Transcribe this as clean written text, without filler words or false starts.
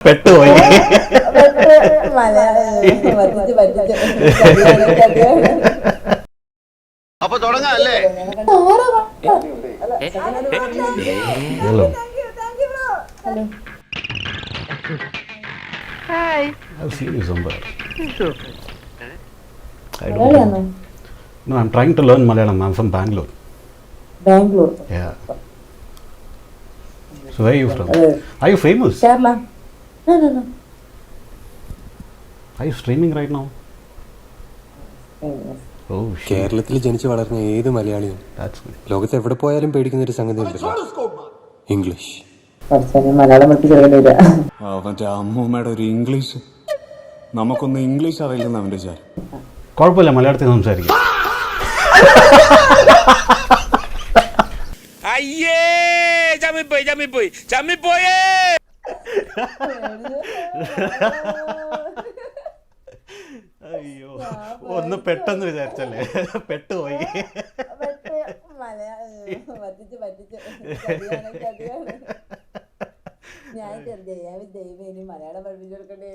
പെട്ടുപോയി. അപ്പൊ തുടങ്ങാല്ലേ? I've seen you somewhere. I don't know. No, I'm trying to learn Malayalam. I'm from Bangalore. Bangalore. Yeah. So where are you from? Are you famous? Kerala. No. Are you streaming right now? Oh shit. കേരളത്തിൽ ജനിച്ചു വളർന്ന ഏത് മലയാളിയും That's good. ലോകത്ത് എവിടെ പോയാലും പേടിക്കുന്ന ഒരു സംഗതി ഉണ്ടല്ലോ, ഇംഗ്ലീഷ്. മലയാളം പഠിപ്പിച്ചെടുക്കേണ്ടി വരിക. അവന്റെ അമ്മൂമ്മയുടെ ഒരു ഇംഗ്ലീഷ്, നമുക്കൊന്നും ഇംഗ്ലീഷ് അറിയില്ലെന്ന് അവന്റെ വിചാരം. കുഴപ്പമില്ല, മലയാളത്തിൽ സംസാരിക്കും. അയ്യേ ചമ്മിപ്പോയേ. അയ്യോ, ഒന്ന് പെട്ടെന്ന് വിചാരിച്ചല്ലേ, പെട്ടുപോയി. ഞാൻ ദൈവം ഇനി മലയാളം പഠിപ്പിച്ചു കൊടുക്കണ്ടേ.